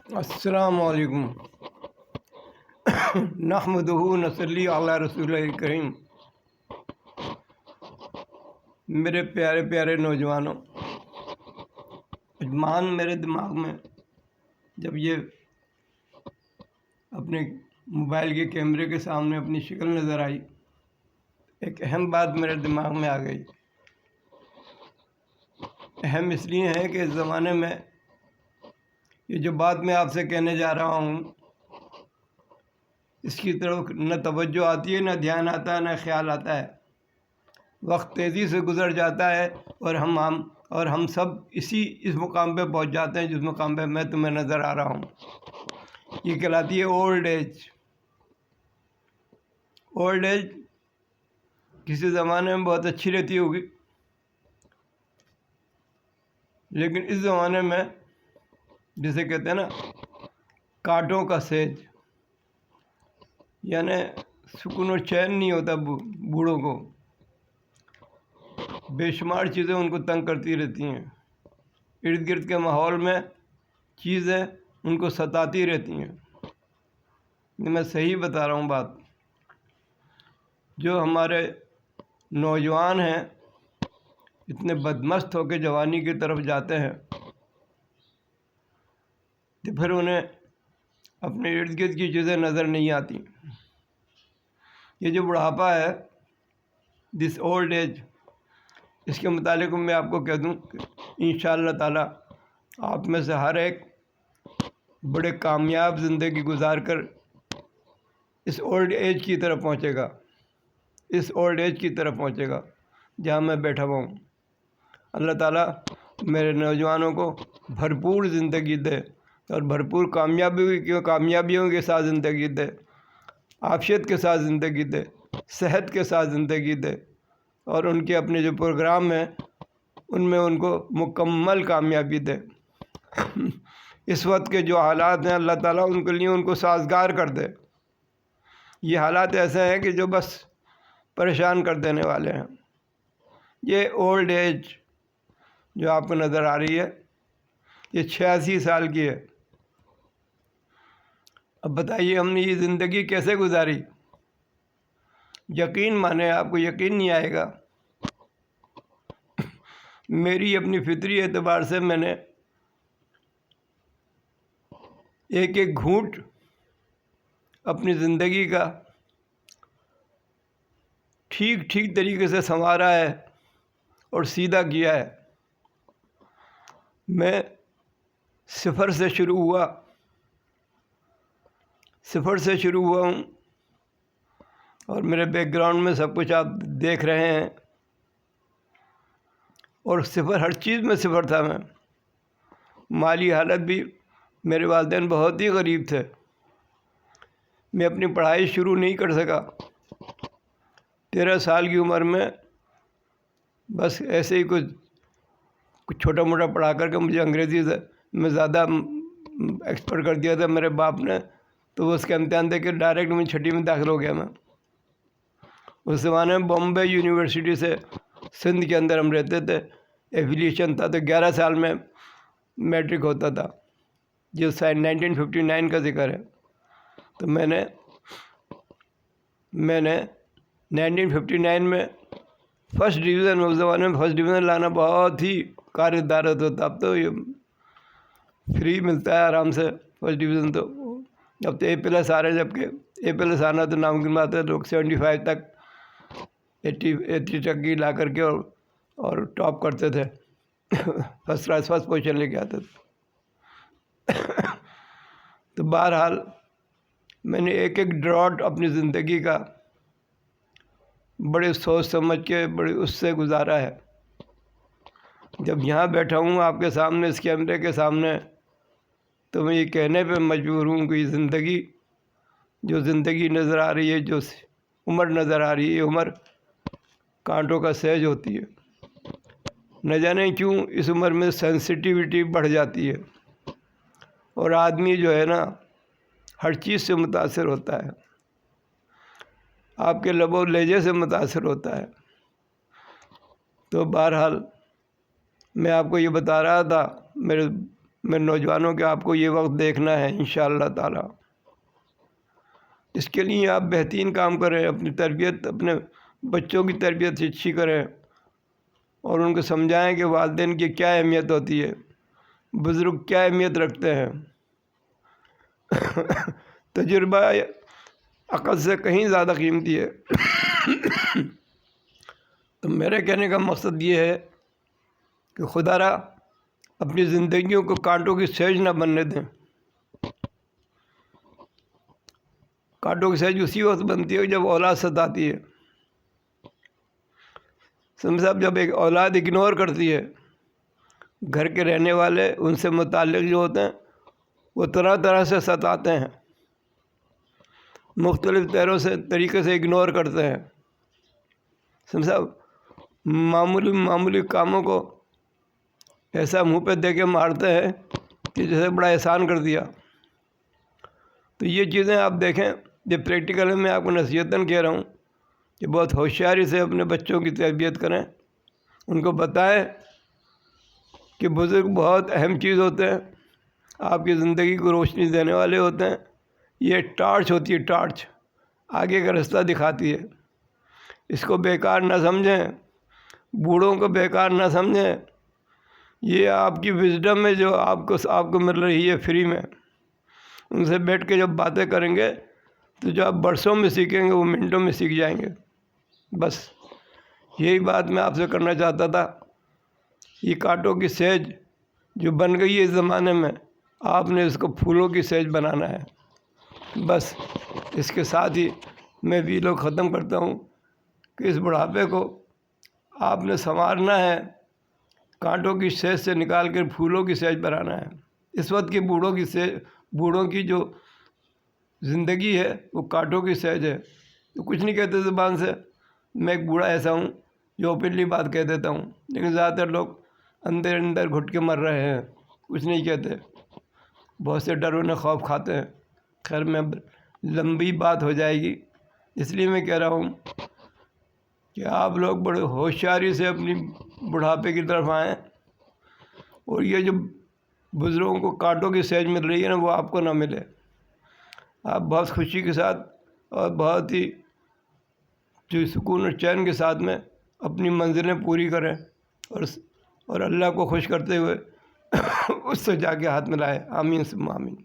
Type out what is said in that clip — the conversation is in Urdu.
السلام علیکم نحمدہ نصلی علی رسول کریم۔ میرے پیارے پیارے نوجوانوں، اجمان میرے دماغ میں جب یہ اپنے موبائل کے کیمرے کے سامنے اپنی شکل نظر آئی، ایک اہم بات میرے دماغ میں آ گئی۔ اہم اس لیے ہے کہ اس زمانے میں یہ جو بات میں آپ سے کہنے جا رہا ہوں، اس کی طرف نہ توجہ آتی ہے، نہ دھیان آتا ہے، نہ خیال آتا ہے۔ وقت تیزی سے گزر جاتا ہے اور ہم سب اس مقام پہ پہنچ جاتے ہیں جس مقام پہ میں تمہیں نظر آ رہا ہوں۔ یہ کہلاتی ہے اولڈ ایج۔ اولڈ ایج کسی زمانے میں بہت اچھی رہتی ہوگی، لیکن اس زمانے میں جسے کہتے ہیں نا کانٹوں کا سیج، یعنی سکون و چین نہیں ہوتا بوڑھوں کو۔ بے شمار چیزیں ان کو تنگ کرتی رہتی ہیں، ارد گرد کے ماحول میں چیزیں ان کو ستاتی رہتی ہیں۔ میں صحیح بتا رہا ہوں بات۔ جو ہمارے نوجوان ہیں اتنے بدمست ہو کے جوانی کی طرف جاتے ہیں تو پھر انہیں اپنے ارد گرد کی چیزیں نظر نہیں آتی۔ یہ جو بڑھاپا ہے، دس اولڈ ایج، اس کے متعلق میں آپ کو کہہ دوں کہ انشاءاللہ تعالی آپ میں سے ہر ایک بڑے کامیاب زندگی گزار کر اس اولڈ ایج کی طرف پہنچے گا، اس اولڈ ایج کی طرف پہنچے گا جہاں میں بیٹھا ہوا ہوں۔ اللہ تعالیٰ میرے نوجوانوں کو بھرپور زندگی دے اور بھرپور کامیابیوں کے ساتھ زندگی دے، عافیت کے ساتھ زندگی دے، صحت کے ساتھ زندگی دے، اور ان کے اپنے جو پروگرام ہیں ان میں ان کو مکمل کامیابی دے۔ اس وقت کے جو حالات ہیں اللہ تعالیٰ ان کے لیے ان کو سازگار کر دے۔ یہ حالات ایسے ہیں کہ جو بس پریشان کر دینے والے ہیں۔ یہ اولڈ ایج جو آپ کو نظر آ رہی ہے، یہ 86 سال کی ہے۔ اب بتائیے ہم نے یہ زندگی کیسے گزاری؟ یقین مانے، آپ کو یقین نہیں آئے گا۔ میری اپنی فطری اعتبار سے میں نے ایک ایک گھونٹ اپنی زندگی کا ٹھیک طریقے سے سنوارا ہے اور سیدھا کیا ہے۔ میں صفر سے شروع ہوا ہوں، اور میرے بیک گراؤنڈ میں سب کچھ آپ دیکھ رہے ہیں، اور ہر چیز میں صفر تھا میں۔ مالی حالت بھی میرے والدین بہت ہی غریب تھے، میں اپنی پڑھائی شروع نہیں کر سکا۔ 13 سال کی عمر میں بس ایسے ہی کچھ چھوٹا موٹا پڑھا کر کے مجھے انگریزی سے میں زیادہ ایکسپرٹ کر دیا تھا میرے باپ نے، تو وہ اس کا امتحان دے کے ڈائریکٹ میں 6ٹھی میں داخل ہو گیا میں۔ اس زمانے میں بامبے یونیورسٹی سے سندھ کے اندر ہم رہتے تھے، ایفیلیشن تھا، تو 11 سال میں میٹرک ہوتا تھا، جو 1959 کا ذکر ہے۔ تو میں نے 1959 میں فرسٹ ڈویژن، اس زمانے میں فرسٹ ڈویژن لانا بہت ہی کار دارت ہوتا۔ اب تو یہ فری ملتا ہے آرام سے فرسٹ ڈویژن، تو اب تو A+ آ رہے ہیں، جبکہ A+ آنا تو ناممکن بات ہے۔ لوگ 75 تک 80 تک کی لا کر کے اور ٹاپ کرتے تھے، فرسٹ پوزیشن لے کے آتے تھے۔ تو بہرحال میں نے ایک ڈراٹ اپنی زندگی کا بڑے سوچ سمجھ کے بڑے اس سے گزارا ہے۔ جب یہاں بیٹھا ہوں آپ کے سامنے، اس کیمرے کے سامنے، تو میں یہ کہنے پہ مجبور ہوں کہ یہ جو زندگی نظر آ رہی ہے، جو عمر نظر آ رہی ہے، یہ عمر کانٹوں کا سیج ہوتی ہے۔ نہ جانے کیوں اس عمر میں سینسٹیوٹی بڑھ جاتی ہے، اور آدمی جو ہے نا ہر چیز سے متاثر ہوتا ہے، آپ کے لب و لہجے سے متاثر ہوتا ہے۔ تو بہرحال میں آپ کو یہ بتا رہا تھا، میرے میں نوجوانوں کہ آپ کو یہ وقت دیکھنا ہے انشاءاللہ تعالی۔ اس کے لیے آپ بہترین کام کریں، اپنی تربیت، اپنے بچوں کی تربیت اچھی کریں اور ان کو سمجھائیں کہ والدین کی کیا اہمیت ہوتی ہے، بزرگ کیا اہمیت رکھتے ہیں۔ تجربہ عقل سے کہیں زیادہ قیمتی ہے۔ تو میرے کہنے کا مقصد یہ ہے کہ خدا را اپنی زندگیوں کو کانٹوں کی سیج نہ بننے دیں۔ کانٹوں کی سیج اسی وقت بنتی ہے جب اولاد ستاتی ہے۔ سمجھ صاحب، جب ایک اولاد اگنور کرتی ہے، گھر کے رہنے والے ان سے متعلق جو ہوتے ہیں وہ طرح طرح سے ستاتے ہیں، مختلف طریقے سے اگنور کرتے ہیں۔ سمجھ صاحب، معمولی کاموں کو ایسا منہ پہ دے کے مارتے ہیں کہ جیسے بڑا احسان کر دیا۔ تو یہ چیزیں آپ دیکھیں، یہ پریکٹیکل میں آپ کو نصیحتاً کہہ رہا ہوں کہ بہت ہوشیاری سے اپنے بچوں کی تربیت کریں، ان کو بتائیں کہ بزرگ بہت اہم چیز ہوتے ہیں، آپ کی زندگی کو روشنی دینے والے ہوتے ہیں۔ یہ ٹارچ ہوتی ہے، ٹارچ آگے کا راستہ دکھاتی ہے۔ اس کو بیکار نہ سمجھیں، بوڑھوں کو بیکار نہ سمجھیں۔ یہ آپ کی وزڈم ہے جو آپ کو مل رہی ہے فری میں۔ ان سے بیٹھ کے جب باتیں کریں گے تو جو آپ برسوں میں سیکھیں گے وہ منٹوں میں سیکھ جائیں گے۔ بس یہی بات میں آپ سے کرنا چاہتا تھا۔ یہ کانٹوں کی سیج جو بن گئی ہے اس زمانے میں، آپ نے اس کو پھولوں کی سیج بنانا ہے۔ بس اس کے ساتھ ہی میں ویڈیو ختم کرتا ہوں کہ اس بڑھاپے کو آپ نے سنوارنا ہے، کانٹوں کی سیج سے نکال کر پھولوں کی سیج بنانا ہے۔ اس وقت کے بوڑھوں کی جو زندگی ہے وہ کانٹوں کی سیج ہے، تو کچھ نہیں کہتے زبان سے۔ میں ایک بوڑھا ایسا ہوں جو اوپنلی بات کہہ دیتا ہوں، لیکن زیادہ تر لوگ اندر گھٹ کے مر رہے ہیں، کچھ نہیں کہتے، بہت سے ڈر انہیں خوف کھاتے ہیں۔ خیر، میں لمبی بات ہو جائے گی، اس لیے میں کہہ رہا ہوں کہ آپ لوگ بڑے ہوشیاری سے اپنی بڑھاپے کی طرف آئیں، اور یہ جو بزرگوں کو کانٹوں کی سیج مل رہی ہے نا، وہ آپ کو نہ ملے۔ آپ بہت خوشی کے ساتھ اور بہت ہی جو سکون اور چین کے ساتھ میں اپنی منزلیں پوری کریں اور اللہ کو خوش کرتے ہوئے اس سے جا کے ہاتھ ملائیں۔ آمین ثم آمین۔